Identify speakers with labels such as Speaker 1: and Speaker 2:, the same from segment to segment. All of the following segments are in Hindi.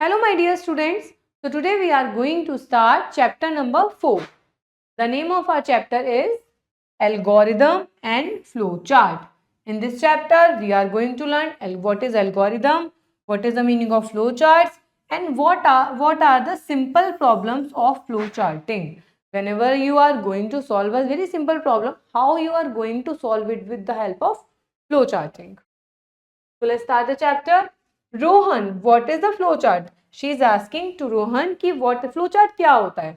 Speaker 1: Hello my dear students. So today we are going to start chapter number 4. The name of our chapter is Algorithm and Flowchart. In this chapter we are going to learn what is algorithm, what is the meaning of flowcharts, and what are the simple problems of flowcharting. Whenever you are going to solve a very simple problem, how you are going to solve it with the help of flowcharting. So let's start the chapter. Rohan, what is the flowchart? She is asking to Rohan कि what flowchart क्या होता है?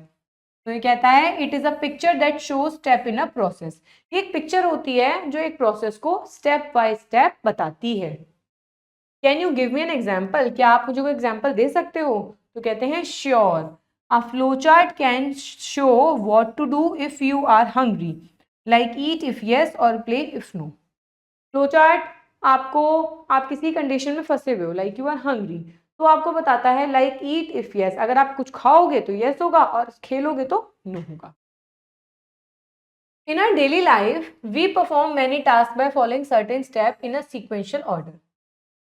Speaker 1: तो ये कहता है it is a picture that show step in a process. ये एक पिक्चर होती है जो एक प्रोसेस को स्टेप बाय स्टेप बताती है. Can you give me an example? क्या आप मुझे कोई एग्जाम्पल दे सकते हो? तो कहते हैं sure. A flowchart can show what to do if you are hungry, like eat if yes और प्ले इफ नो. फ्लोचार्ट आपको, आप किसी कंडीशन में फंसे हुए हो, लाइक यू आर हंग्री, तो आपको बताता है लाइक ईट इफ यस, अगर आप कुछ खाओगे तो यस होगा और खेलोगे तो नो होगा. In our daily life, we perform many tasks by following certain steps in a sequential order.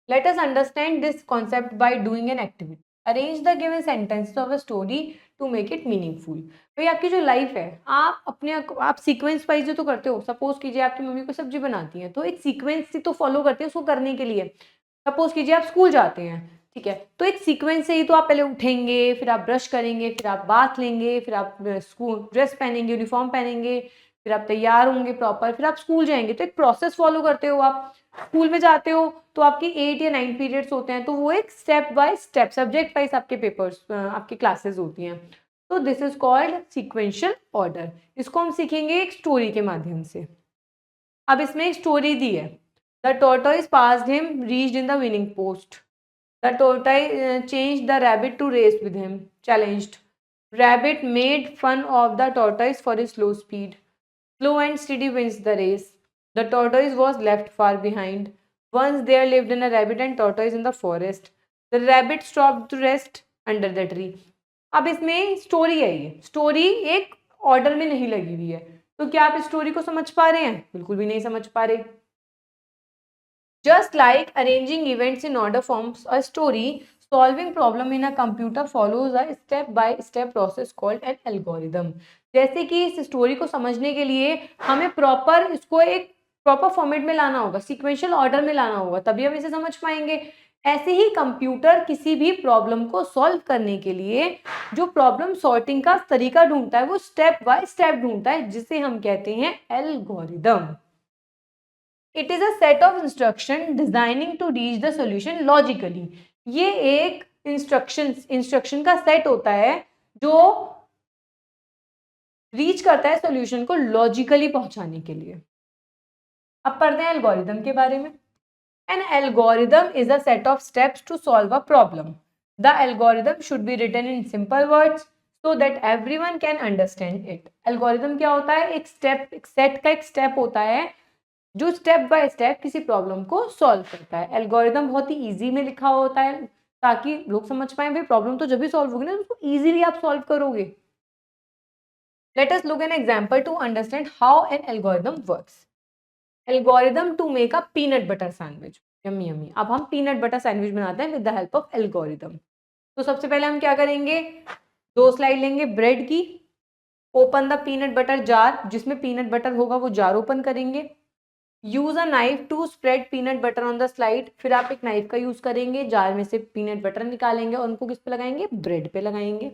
Speaker 1: Let us understand this concept by doing an activity. Arrange the given sentences of a story to make it meaningful. भाई आपकी जो लाइफ है, आप सीक्वेंस वाइज तो करते हो. सपोज कीजिए आपकी मम्मी को सब्जी बनाती है, तो एक सीक्वेंस तो फॉलो करते हैं उसको करने के लिए. सपोज कीजिए आप स्कूल जाते हैं, ठीक है, तो एक सीक्वेंस से ही तो आप पहले उठेंगे, फिर आप ब्रश करेंगे, फिर आप बाथ लेंगे, फिर आप स्कूल ड्रेस पहनेंगे, यूनिफॉर्म पहनेंगे, फिर आप तैयार होंगे प्रॉपर, फिर आप स्कूल जाएंगे. तो एक प्रोसेस फॉलो करते हो. आप स्कूल में जाते हो तो आपकी 8 या 9 पीरियड्स होते हैं, तो वो एक step by step subject wise आपके पेपर्स, आपकी क्लासेस होती हैं. तो this is called sequential order. इसको हम सीखेंगे एक स्टोरी के माध्यम से. अब इसमें एक स्टोरी दी है. The tortoise passed him, reached in the winning post. The tortoise changed the rabbit to race with him, challenged. Rabbit made fun of the tortoise for his slow speed. Slow and steady wins the race. The tortoise was left far behind. Once there lived a rabbit and tortoise in the forest. The rabbit stopped to rest under the tree. अब इसमें स्टोरी है. ये स्टोरी एक ऑर्डर में नहीं लगी हुई है, तो क्या आप इस स्टोरी को समझ पा रहे हैं? बिल्कुल भी नहीं समझ पा रहे. Just like arranging events in order forms a story, solving problem in a computer follows a step-by-step process called an algorithm. जैसे कि इस स्टोरी को समझने के लिए हमें प्रॉपर इसको एक प्रॉपर फॉर्मेट में लाना होगा, सीक्वेंशियल ऑर्डर में लाना होगा, तभी हम इसे समझ पाएंगे. ऐसे ही कंप्यूटर किसी भी प्रॉब्लम को सॉल्व करने के लिए जो प्रॉब्लम सॉर्टिंग का तरीका ढूंढता है वो स्टेप बाय स्टेप ढूंढता है, जिसे हम कहते हैं algorithm. It is a set of instruction designing to reach the solution logically. ये एक इंस्ट्रक्शन का सेट होता है जो रीच करता है सॉल्यूशन को लॉजिकली पहुंचाने के लिए. अब पढ़ते हैं एल्गोरिदम के बारे में. An algorithm is a set of steps to solve a problem. The algorithm should be written in simple words so that everyone can understand it. Algorithm क्या होता है? एक सेट का एक स्टेप होता है जो स्टेप बाय स्टेप किसी प्रॉब्लम को सॉल्व करता है. एल्गोरिदम बहुत ही इजी में लिखा होता है ताकि लोग समझ पाए भाई प्रॉब्लम तो जब भी सॉल्व होगी ना, उसको इजीली आप सॉल्व करोगे. Let us look an example to understand how an algorithm works. Algorithm to make a peanut butter sandwich. Yummy yummy. अब हम पीनट बटर सैंडविच बनाते हैं with the help of algorithm. तो सबसे पहले हम क्या करेंगे? 2 स्लाइड लेंगे ब्रेड की. Open the peanut butter jar. जिसमें पीनट बटर होगा वो जार ओपन करेंगे. Use a knife to spread peanut butter on the slide. फिर आप एक नाइफ का यूज करेंगे, जार में से पीनट बटर निकालेंगे और उनको किस पे लगाएंगे? ब्रेड पे लगाएंगे.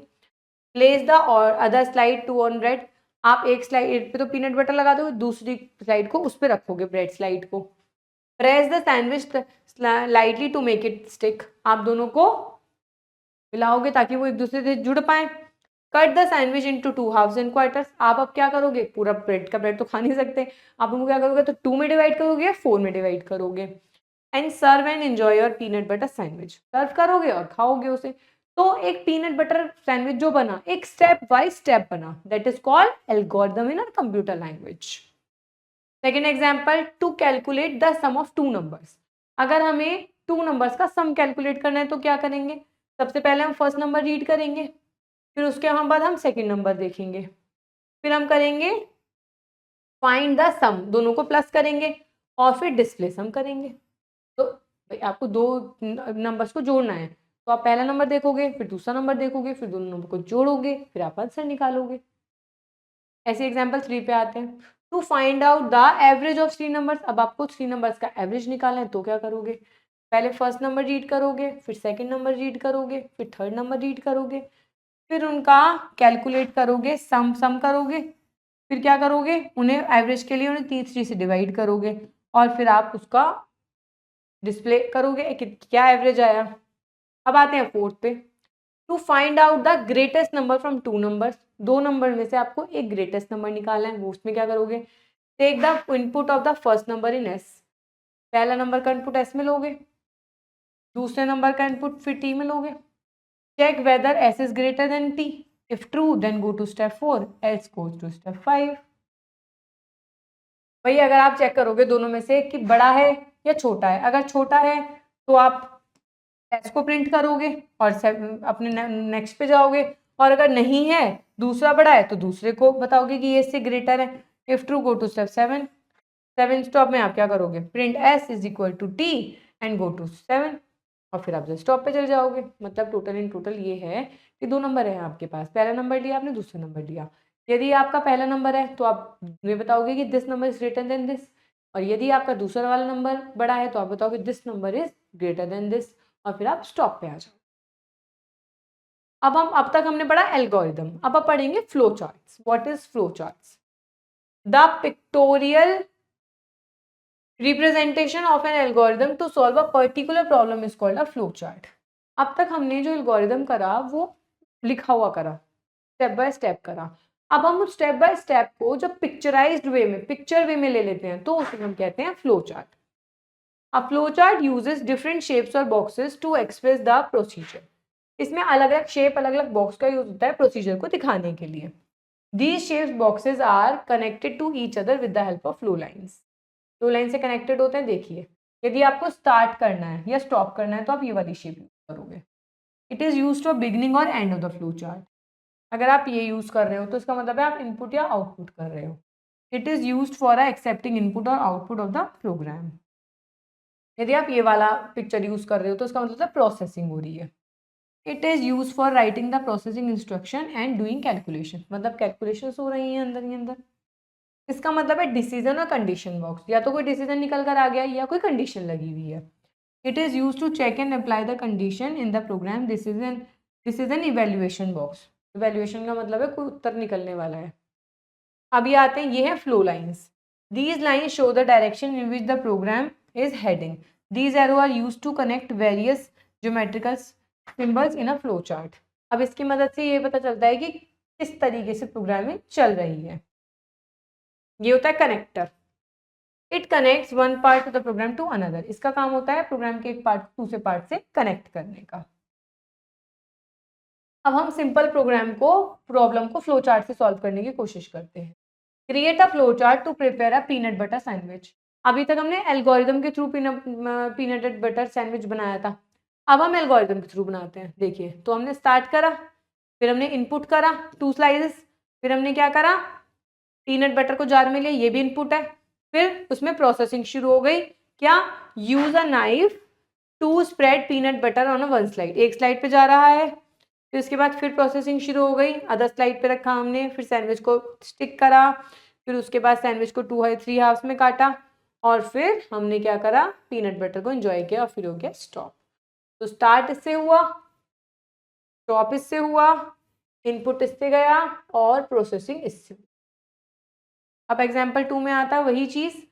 Speaker 1: प्लेस द और other slide to on bread. आप एक स्लाइड पे तो पीनट बटर लगा दोगे, दूसरी स्लाइड को उस पे रखोगे, ब्रेड स्लाइड को. Press the sandwich lightly to make it stick. आप दोनों को मिलाओगे ताकि वो एक दूसरे से जुड़ पाए. Cut the sandwich into 2 halves and quarters. आप अब क्या करोगे? पूरा ब्रेड का ब्रेड तो खा नहीं सकते, आप उनको क्या करोगे? तो 2 में डिवाइड करोगे या 4 में डिवाइड करोगे. And serve and enjoy your peanut butter sandwich. Serve करोगे और खाओगे उसे. तो एक पीनट बटर सैंडविच जो बना, एक स्टेप बाय स्टेप बना. That is called algorithm in our computer language. Second example, to calculate the sum of 2 numbers. अगर हमें 2 नंबर्स का सम कैलकुलेट करना है तो क्या करेंगे? सबसे पहले हम फर्स्ट नंबर रीड करेंगे, फिर उसके बाद हम सेकंड नंबर देखेंगे, फिर हम करेंगे फाइंड द सम, दोनों को प्लस करेंगे और फिर डिस्प्ले सम करेंगे. तो भाई आपको 2 नंबर्स को जोड़ना है, तो आप पहला नंबर देखोगे, फिर दूसरा नंबर देखोगे, फिर दोनों नंबर को जोड़ोगे, फिर आप आंसर निकालोगे। ऐसे एग्जाम्पल 3 पे आते हैं। To find out the average of 3 numbers, अब आपको 3 नंबर्स का एवरेज निकालना है तो क्या करोगे, पहले फर्स्ट नंबर रीड करोगे, फिर सेकंड नंबर रीड करोगे, फिर थर्ड नंबर रीड करोगे, फिर उनका कैलकुलेट करोगे, सम करोगे, फिर क्या करोगे, उन्हें एवरेज के लिए उन्हें 3 से डिवाइड करोगे और फिर आप उसका डिस्प्ले करोगे कि क्या एवरेज आया। अब आते हैं फोर्थ पे। To find out the greatest number from 2 numbers, 2 number में से आपको एक ग्रेटेस्ट नंबर निकालना है, वो उसमें क्या करोगे, take the input of the first number in S, पहला नंबर का इनपुट एस में लोगे, दूसरे नंबर का इनपुट फिर टी में लोगे, check whether S is greater than T, if true then go to step 4, else goes to step 5। भाई अगर आप चेक करोगे दोनों में से कि बड़ा है या छोटा है, अगर छोटा है तो आप एस को प्रिंट करोगे और अपने नेक्स्ट पे जाओगे, और अगर नहीं है दूसरा बड़ा है तो दूसरे को बताओगे कि ये इससे ग्रेटर है, if true go to step 7, 7 stop में आप क्या करोगे, print S is equal to T and go to 7, और फिर आप स्टॉप पे चले जाओगे। मतलब टोटल इन टोटल ये है कि 2 नंबर है आपके पास, पहला नंबर लिया आपने, दूसरा नंबर लिया। यदि आपका पहला नंबर है तो आप ये बताओगे कि this number is greater then this, और यदि आपका दूसरा वाला नंबर बड़ा है तो आप बताओगे this number is greater then this, और फिर आप स्टॉप पे आ जाओ। अब तक हमने पढ़ा एल्गोरिदम, अब आप पढ़ेंगे flow charts. What is flow charts? The pictorial representation of an algorithm to solve a particular problem is called a flow chart. अब तक हमने जो एल्गोरिदम करा वो लिखा हुआ करा, स्टेप बाय स्टेप करा। अब हम उस स्टेप बाय स्टेप को जब पिक्चराइज्ड वे में, पिक्चर वे में ले लेते हैं तो उसे हम कहते हैं flow chart. A flowchart uses different shapes or boxes to express the procedure. इसमें अलग अलग शेप, अलग अलग बॉक्स का यूज होता है प्रोसीजर को दिखाने के लिए। These shapes boxes are connected to each other with the help of flow lines. Flow line से कनेक्टेड होते हैं। देखिए, यदि आपको स्टार्ट करना है या स्टॉप करना है तो आप ये वाली शेप यूज करोगे। It is use for beginning और end of the flow chart. अगर आप ये यूज कर रहे हो तो इसका मतलब है आप इनपुट या आउटपुट कर रहे हो। It is use for accepting input और आउटपुट ऑफ द प्रोग्राम। यदि आप ये वाला पिक्चर यूज कर रहे हो तो इसका मतलब है प्रोसेसिंग हो रही है। It is use for writing the processing instruction and doing calculation, मतलब कैलकुलेशन हो रही है अंदर ही अंदर। इसका मतलब है डिसीजन और कंडीशन बॉक्स, या तो कोई डिसीजन निकल कर आ गया या कोई कंडीशन लगी हुई है। It is use to check and apply the condition in the program. This is an evaluation box. Evaluation का मतलब है कोई उत्तर निकलने वाला है। अभी आते हैं, ये है flow lines. These lines show the direction in which the program is heading. These arrows are used to connect various geometrical symbols in a flow chart. अब इसकी मदद से ये पता चलता है कि किस तरीके से प्रोग्रामिंग चल रही है। ये होता है connector. It connects one part of the program to another. इसका काम होता है प्रोग्राम के एक पार्ट दूसरे पार्ट से कनेक्ट करने का। अब हम सिंपल प्रोग्राम को, प्रॉब्लम को फ्लो चार्ट से सॉल्व करने की कोशिश करते हैं। Create a flow chart to prepare a peanut butter sandwich. अभी तक हमने एल्गोरिदम के थ्रू पीनट बटर सैंडविच बनाया था। अब हम एल्गोरिदम के थ्रू बनाते हैं। देखिए, तो हमने स्टार्ट करा, फिर हमने इनपुट करा 2 स्लाइसेस, फिर हमने क्या करा, पीनट बटर को जार में लिया, ये भी इनपुट है। फिर उसमें प्रोसेसिंग शुरू हो गई। क्या? Use a knife to spread peanut butter on a one slide. एक स्लाइड पे जा रहा है, फिर उसके बाद फिर प्रोसेसिंग शुरू हो गई, अदर स्लाइड पे रखा हमने, फिर सैंडविच को स्टिक करा, फिर उसके बाद सैंडविच को 3 हाफ्स में काटा, और फिर हमने क्या करा, पीनट बटर को एंजॉय किया, और फिर हो गया स्टॉप। तो स्टार्ट इससे हुआ, स्टॉप इससे हुआ, इनपुट इससे गया, और प्रोसेसिंग इससे। अब एग्जाम्पल 2 में आता है वही चीज।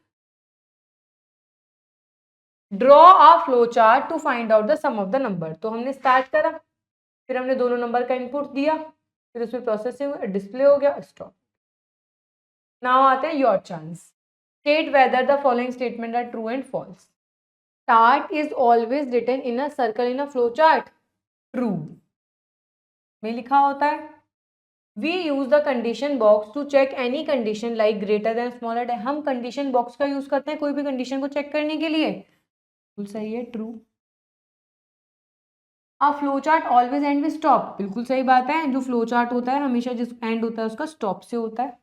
Speaker 1: Draw a flow chart to find out the sum of the number. तो हमने स्टार्ट करा, फिर हमने दोनों नंबर का इनपुट दिया, फिर उसमें प्रोसेसिंग डिस्प्ले हो गया, स्टॉप। नाउ आते हैं your chance. State whether the following statement are true and false. Start is always written in a circle in a flow chart. True में लिखा होता है। We use the condition box to check any condition like greater than smaller than. हम कंडीशन बॉक्स का यूज करते हैं कोई भी कंडीशन को चेक करने के लिए। बिल्कुल सही है, true. A flow chart always and with stop. बिल्कुल सही बात है, जो फ्लो चार्ट होता है हमेशा जिस एंड होता है उसका स्टॉप से होता है।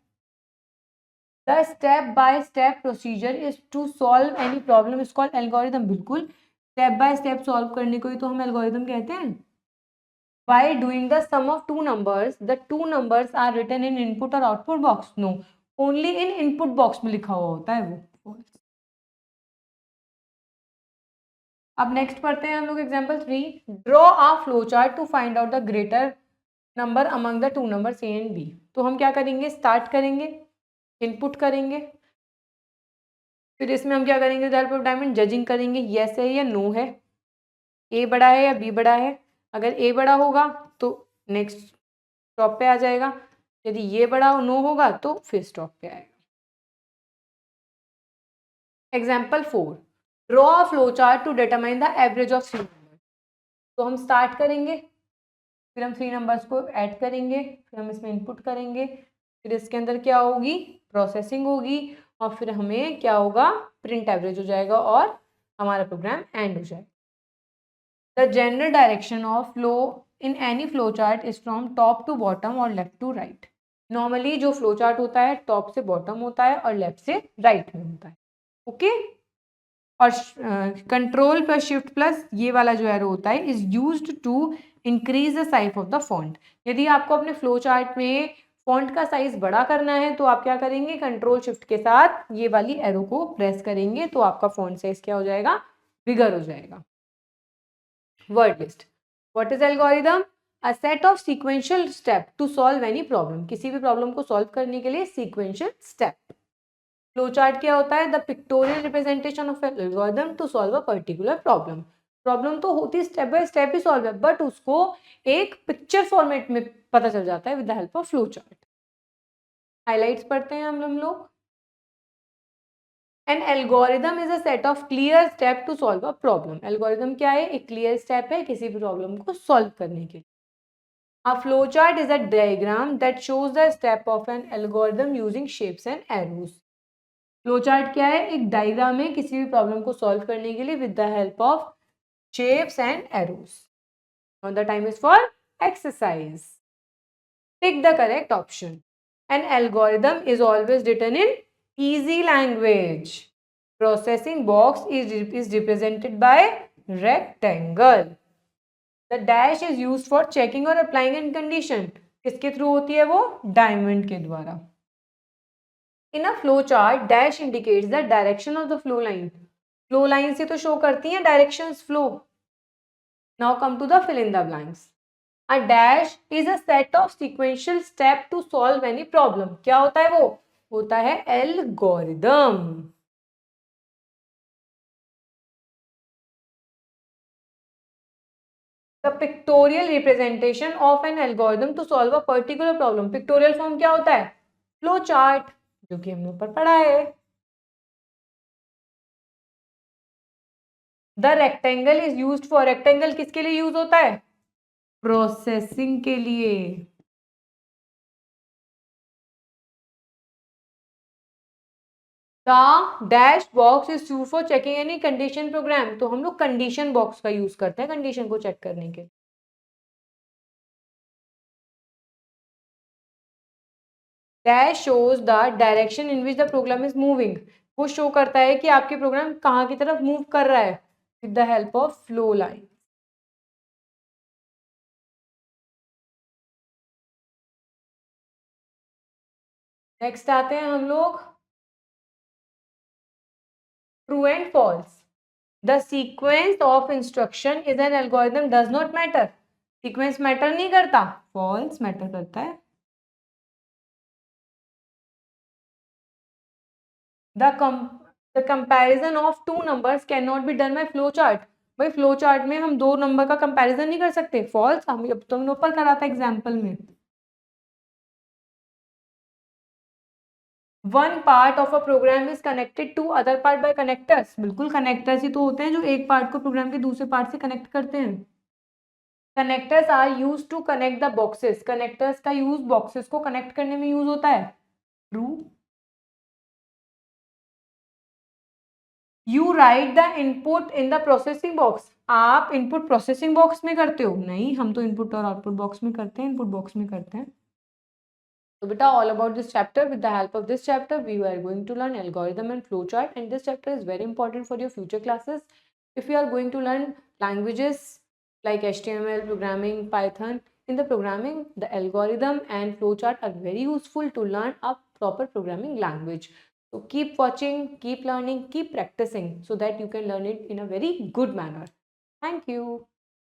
Speaker 1: The step by step procedure is to solve any problem is called algorithm. बिल्कुल, स्टेप बाय स्टेप सॉल्व करने को ही तो हम एल्गोरिदम कहते हैं. By doing the sum of two numbers, the two numbers are written in input or output box. No, only in input box में लिखा हुआ होता है वो. अब नेक्स्ट पढ़ते हैं हम लोग example 3. Draw a flow chart to find out the greater number among the two numbers A and B. तो हम क्या करेंगे, स्टार्ट करेंगे, इनपुट करेंगे, फिर इसमें हम क्या करेंगे, with help of diamond judging करेंगे, येस है या नो है, ए बड़ा है या बी बड़ा है. अगर ए बड़ा होगा तो नेक्स्ट स्टॉप पे आ जाएगा, यदि ये बड़ा नो होगा तो फिर स्टॉप पे आएगा. Example 4. Draw a flow chart to determine the average of 3 numbers. तो हम स्टार्ट करेंगे, फिर हम 3 नंबर्स को ऐड करेंगे, फिर हम इसमें इनपुट करेंगे, फिर इसके अंदर क्या होगी, प्रोसेसिंग होगी, और फिर हमें क्या होगा, प्रिंट एवरेज हो जाएगा और हमारा प्रोग्राम एंड हो जाएगा. The general direction of flow in any flow chart is from top to bottom और लेफ्ट टू राइट. नॉर्मली जो फ्लो चार्ट होता है टॉप से बॉटम होता है और लेफ्ट से राइट में होता है. ओके. और कंट्रोल प्लस शिफ्ट प्लस ये वाला जो एरो होता है is used to increase the size of the font. यदि आपको अपने फ्लो चार्ट में फॉन्ट का साइज बड़ा करना है तो आप क्या करेंगे, कंट्रोल शिफ्ट के साथ ये वाली एरो को प्रेस करेंगे तो आपका फॉन्ट साइज क्या हो जाएगा, बिगर हो जाएगा. Word list. What is algorithm? A set of sequential step to solve any problem. किसी भी प्रॉब्लम को सॉल्व करने के लिए सीक्वेंशियल स्टेप. फ्लो चार्ट क्या होता है, the pictorial representation of algorithm to solve a particular problem. Problem तो होती स्टेप बाय स्टेप ही सॉल्व है, बट उसको एक पिक्चर फॉर्मेट में पता चल जाता है with the help of flow chart. Highlights पढ़ते हैं हम लोग. An algorithm is a set of clear step to solve a problem. Algorithm क्या है, एक क्लियर स्टेप है किसी भी प्रॉब्लम को सॉल्व करने के लिए. A flowchart is a diagram that shows the step of an algorithm using shapes and arrows. Flowchart क्या है, एक डायग्राम है किसी भी प्रॉब्लम को सॉल्व करने के लिए with the help of shapes and arrows. Now the time is for exercise. Pick the correct option. An algorithm is always written in easy language. Processing box is represented by rectangle. The dash is used for checking और अप्लाइंग एन कंडीशन. किसके थ्रू होती है वो, डायमंड के द्वारा. In a flow chart, dash indicates the direction of the flow line. Flow line से तो show करती हैं directions flow. Now come to the fill in the blanks. A dash is a set of sequential step to solve any problem. क्या होता है वो, होता है algorithm. The pictorial representation of an algorithm to solve a particular problem. Pictorial form क्या होता है, flow chart, जो कि हमने ऊपर पढ़ा है. The rectangle is used for. Rectangle किसके लिए यूज होता है, प्रोसेसिंग के लिए. The dash box is use for checking any condition program. तो हम लोग कंडीशन बॉक्स का यूज करते हैं कंडीशन को चेक करने के. Dash shows the direction in which the program is moving. वो शो करता है कि आपके प्रोग्राम कहाँ की तरफ मूव कर रहा है with the help of flow line. Next आते हैं हम लोग true and false. The sequence of instruction is an algorithm does not matter. Sequence matter नहीं करता, फॉल्स मैटर करता है. The comparison of two numbers can not be done by flow chart. भाई फ्लो चार्ट में हम दो नंबर का कंपैरिजन नहीं कर सकते, फॉल्स. हम अब तो ऊपर करा था एग्जाम्पल में. One part of a program is connected to other part by connectors. बिल्कुल कनेक्टर्स ही तो होते हैं जो एक पार्ट को प्रोग्राम के दूसरे पार्ट से कनेक्ट करते हैं. Connectors are use to connect the boxes. Connectors का यूज बॉक्सेस को कनेक्ट करने में यूज होता है. True. You write the input in the processing box. आप इनपुट प्रोसेसिंग बॉक्स में करते हो, नहीं हम तो इनपुट और आउटपुट बॉक्स में करते हैं, इनपुट बॉक्स में करते हैं. So beta, all about this chapter. With the help of this chapter we are going to learn algorithm and flowchart, and this chapter is very important for your future classes. If you are going to learn languages like HTML, programming, Python, in the programming, the algorithm and flowchart are very useful to learn a proper programming language. So keep watching, keep learning, keep practicing so that you can learn it in a very good manner. Thank you.